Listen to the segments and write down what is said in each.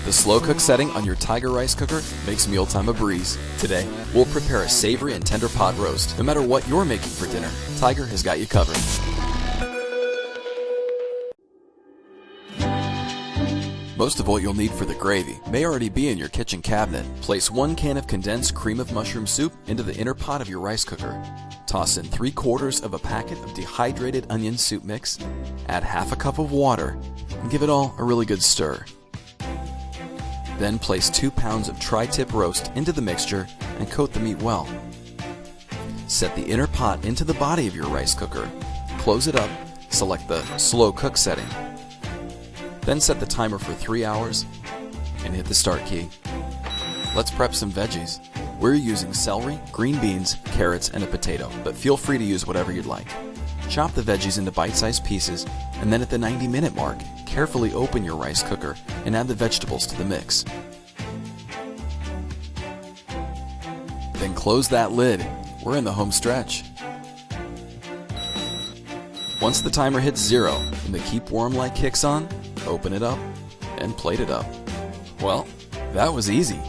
The slow cook setting on your Tiger rice cooker makes mealtime a breeze. Today, we'll prepare a savory and tender pot roast. No matter what you're making for dinner, Tiger has got you covered. Most of what you'll need for the gravy may already be in your kitchen cabinet. Place 1 can of condensed cream of mushroom soup into the inner pot of your rice cooker. Toss in 3/4 of a packet of dehydrated onion soup mix, add half a cup of water, and give it all a really good stir. Then place 2 pounds of tri-tip roast into the mixture and coat the meat well. Set the inner pot into the body of your rice cooker. Close it up, select the slow cook setting. Then set the timer for 3 hours and hit the start key. Let's prep some veggies. We're using celery, green beans, carrots, and a potato, but feel free to use whatever you'd like. Chop the veggies into bite-sized pieces, and then at the 90-minute mark, carefully open your rice cooker and add the vegetables to the mix. Then close that lid. We're in the home stretch. Once the timer hits 0 and the keep warm light kicks on, open it up and plate it up. Well, that was easy,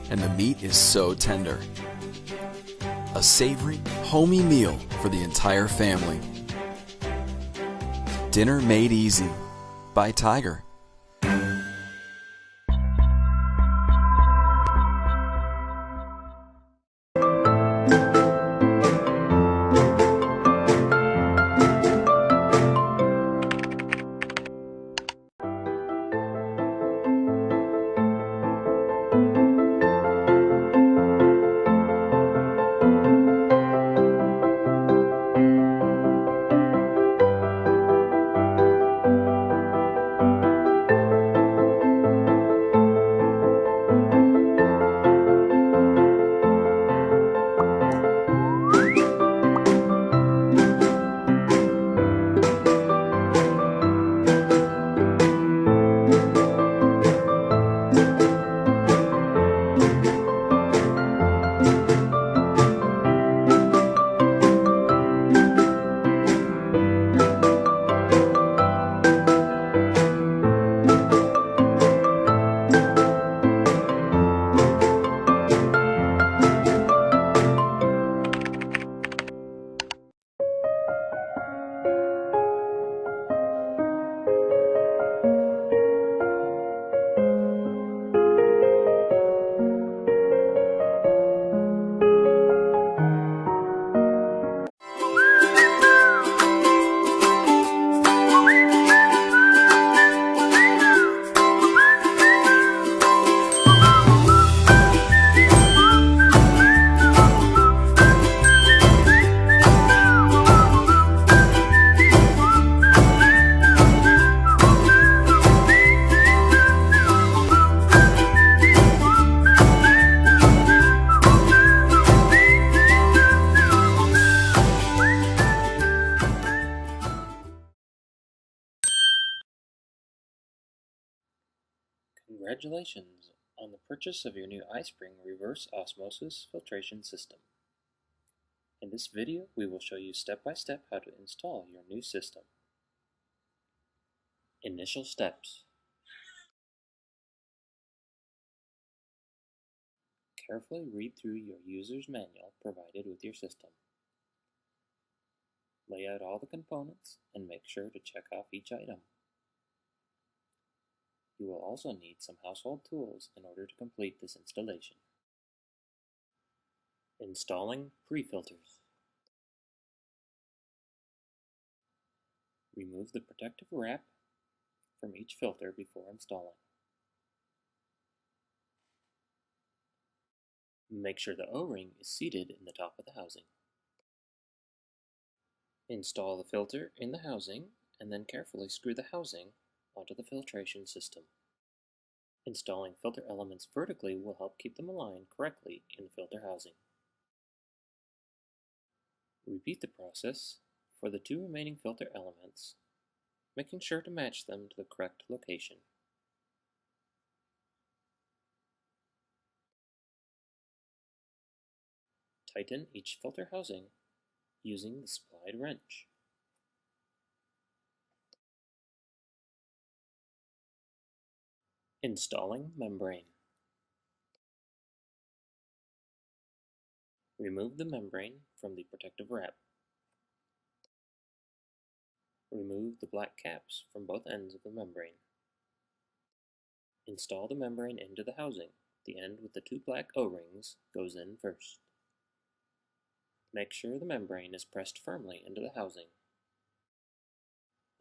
and the meat is so tender. A savory, homey meal for the entire family. Dinner made easy by Tiger. Congratulations on the purchase of your new iSpring reverse osmosis filtration system. In this video, we will show you step by step how to install your new system. Initial steps. Carefully read through your user's manual provided with your system. Lay out all the components and make sure to check off each item. You will also need some household tools in order to complete this installation. Installing pre-filters. Remove the protective wrap from each filter before installing. Make sure the O-ring is seated in the top of the housing. Install the filter in the housing and then carefully screw the housing onto the filtration system. Installing filter elements vertically will help keep them aligned correctly in the filter housing. Repeat the process for the two remaining filter elements, making sure to match them to the correct location. Tighten each filter housing using the supplied wrench. Installing membrane. Remove the membrane from the protective wrap. Remove the black caps from both ends of the membrane. Install the membrane into the housing. The end with the two black O-rings goes in first. Make sure the membrane is pressed firmly into the housing.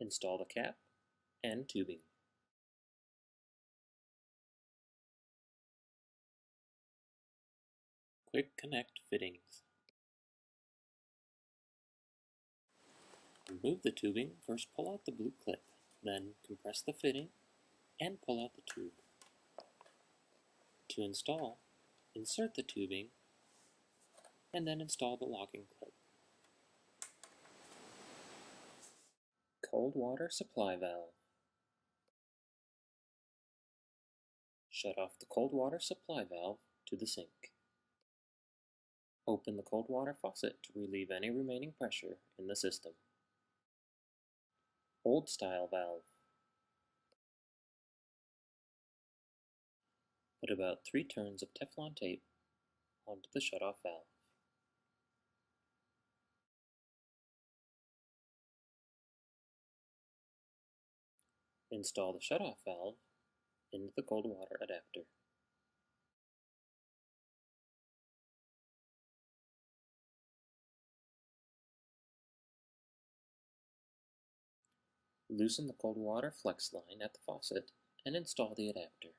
Install the cap and tubing. Quick connect fittings. Remove the tubing. First pull out the blue clip, then compress the fitting and pull out the tube. To install, insert the tubing and then install the locking clip. Cold water supply valve. Shut off the cold water supply valve to the sink. Open the cold water faucet to relieve any remaining pressure in the system. Old style valve. Put about 3 turns of Teflon tape onto the shutoff valve. Install the shutoff valve into the cold water adapter. Loosen the cold water flex line at the faucet and install the adapter.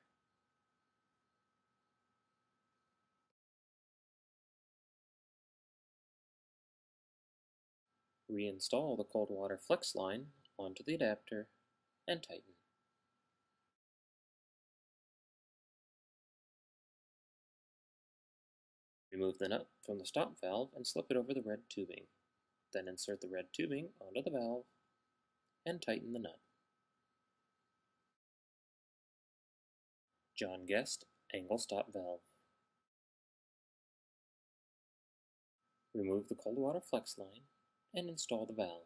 Reinstall the cold water flex line onto the adapter and tighten. Remove the nut from the stop valve and slip it over the red tubing. Then insert the red tubing onto the valve and tighten the nut. John Guest angle stop valve. Remove the cold water flex line and install the valve.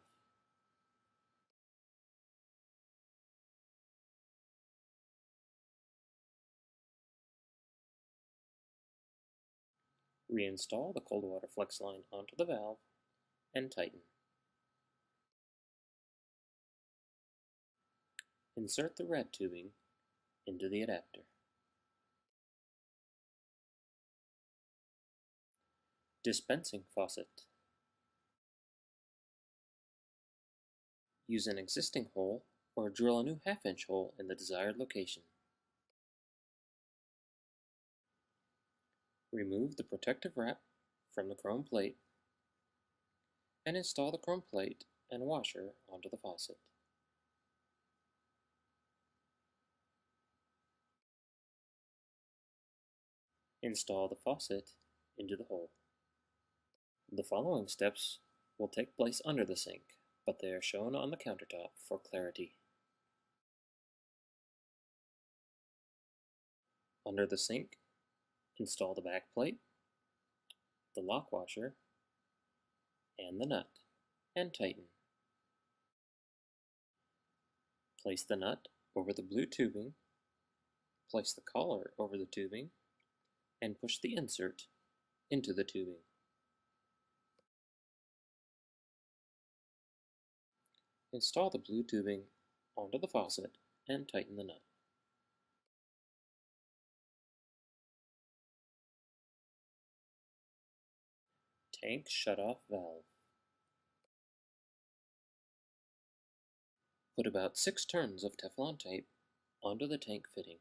Reinstall the cold water flex line onto the valve and tighten. Insert the red tubing into the adapter. Dispensing faucet. Use an existing hole or drill a new 1/2-inch hole in the desired location. Remove the protective wrap from the chrome plate and install the chrome plate and washer onto the faucet. Install the faucet into the hole. The following steps will take place under the sink, but they are shown on the countertop for clarity. Under the sink, install the back plate, the lock washer, and the nut, and tighten. Place the nut over the blue tubing, place the collar over the tubing, and push the insert into the tubing. Install the blue tubing onto the faucet and tighten the nut. Tank shutoff valve. Put about 6 turns of Teflon tape onto the tank fitting.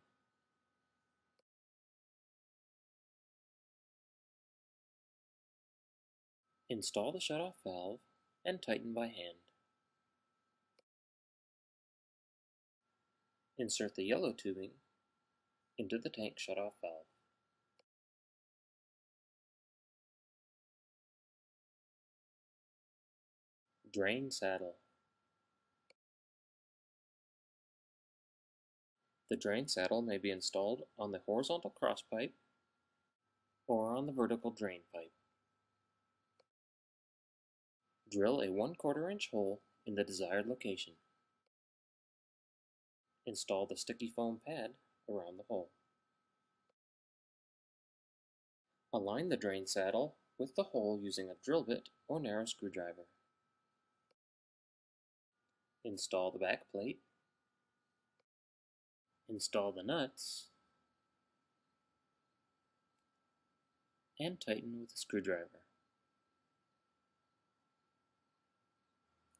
Install the shutoff valve and tighten by hand. Insert the yellow tubing into the tank shutoff valve. Drain saddle. The drain saddle may be installed on the horizontal cross pipe or on the vertical drain pipe. Drill a 1/4 inch hole in the desired location. Install the sticky foam pad around the hole. Align the drain saddle with the hole using a drill bit or narrow screwdriver. Install the back plate. Install the nuts and tighten with a screwdriver.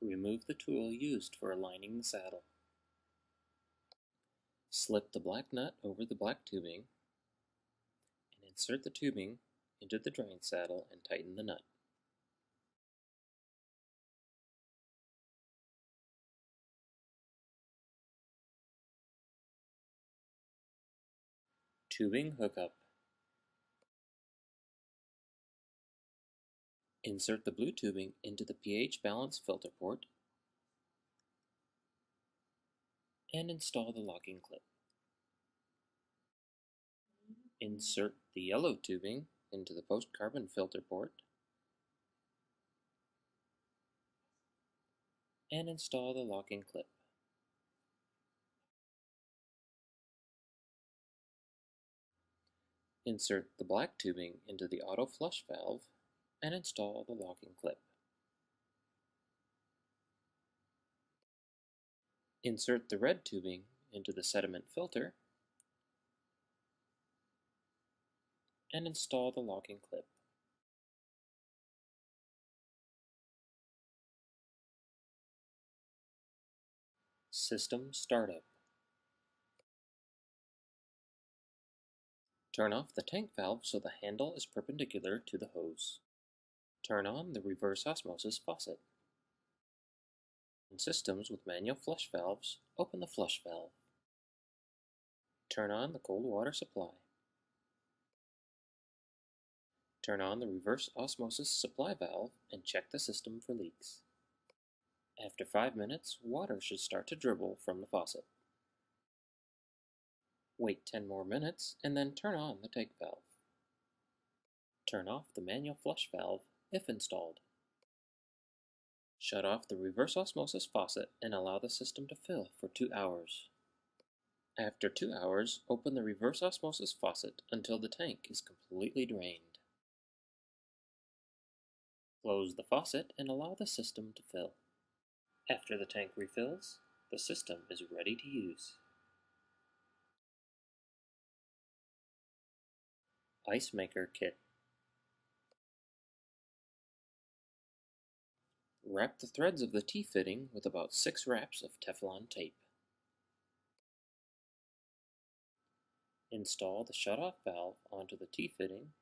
Remove the tool used for aligning the saddle. Slip the black nut over the black tubing and insert the tubing into the drain saddle and tighten the nut. Tubing hookup. Insert the blue tubing into the pH balance filter port and install the locking clip. Insert the yellow tubing into the post-carbon filter port and install the locking clip. Insert the black tubing into the auto flush valve and install the locking clip. Insert the red tubing into the sediment filter and install the locking clip. System startup. Turn off the tank valve so the handle is perpendicular to the hose. Turn on the reverse osmosis faucet. In systems with manual flush valves, open the flush valve. Turn on the cold water supply. Turn on the reverse osmosis supply valve and check the system for leaks. After 5 minutes, water should start to dribble from the faucet. Wait 10 more minutes and then turn on the tank valve. Turn off the manual flush valve if installed. Shut off the reverse osmosis faucet and allow the system to fill for 2 hours. After 2 hours, open the reverse osmosis faucet until the tank is completely drained. Close the faucet and allow the system to fill. After the tank refills, the system is ready to use. Ice Maker Kit. Wrap the threads of the T-fitting with about 6 wraps of Teflon tape. Install the shutoff valve onto the T-fitting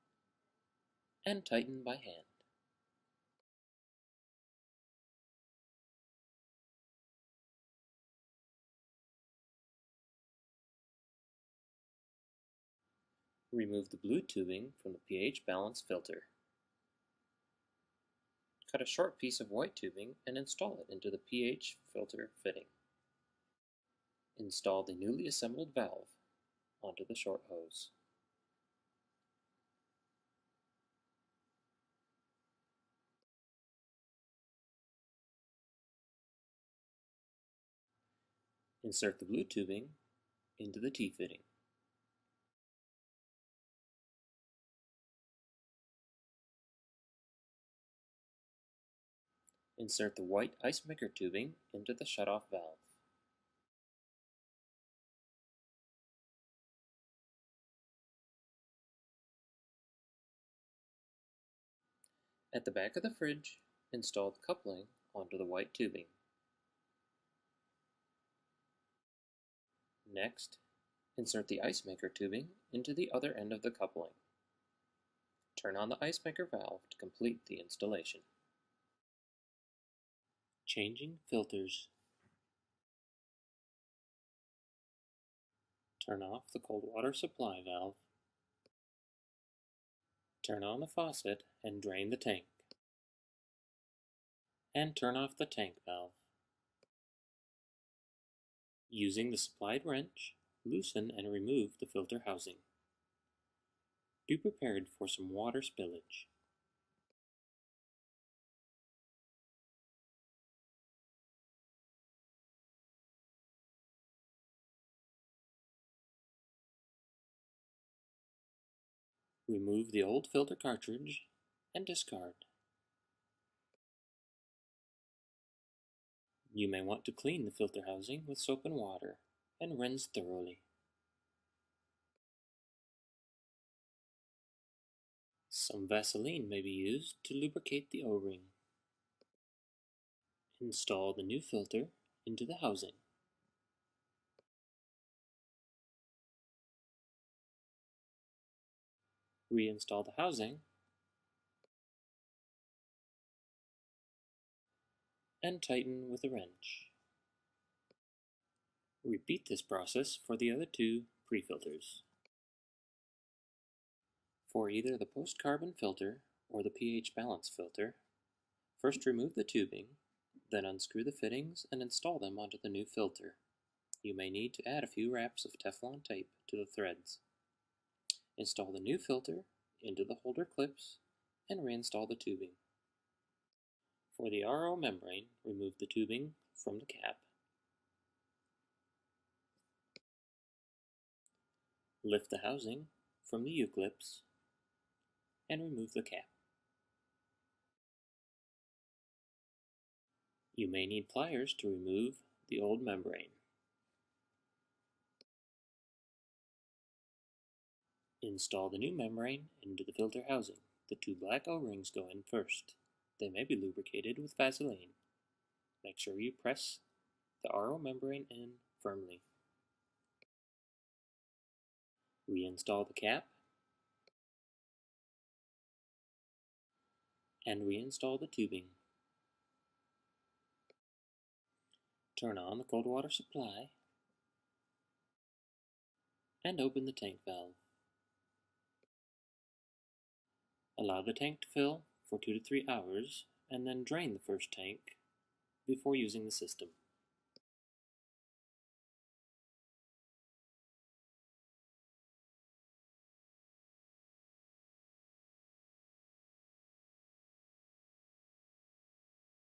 and tighten by hand. Remove the blue tubing from the pH balance filter. Cut a short piece of white tubing and install it into the pH filter fitting. Install the newly assembled valve onto the short hose. Insert the blue tubing into the T-fitting. Insert the white ice maker tubing into the shutoff valve. At the back of the fridge, install the coupling onto the white tubing. Next, insert the ice maker tubing into the other end of the coupling. Turn on the ice maker valve to complete the installation. Changing filters. Turn off the cold water supply valve. Turn on the faucet and drain the tank. And turn off the tank valve. Using the supplied wrench, loosen and remove the filter housing. Be prepared for some water spillage. Remove the old filter cartridge and discard. You may want to clean the filter housing with soap and water and rinse thoroughly. Some Vaseline may be used to lubricate the O-ring. Install the new filter into the housing. Reinstall the housing and tighten with a wrench. Repeat this process for the other two pre-filters. For either the post-carbon filter or the pH balance filter, first remove the tubing, then unscrew the fittings and install them onto the new filter. You may need to add a few wraps of Teflon tape to the threads. Install the new filter into the holder clips and reinstall the tubing. For the RO membrane, remove the tubing from the cap. Lift the housing from the U-clips and remove the cap. You may need pliers to remove the old membrane. Install the new membrane into the filter housing. The two black O-rings go in first. They may be lubricated with Vaseline. Make sure you press the RO membrane in firmly. Reinstall the cap and reinstall the tubing. Turn on the cold water supply and open the tank valve. Allow the tank to fill for 2 to 3 hours and then drain the first tank before using the system.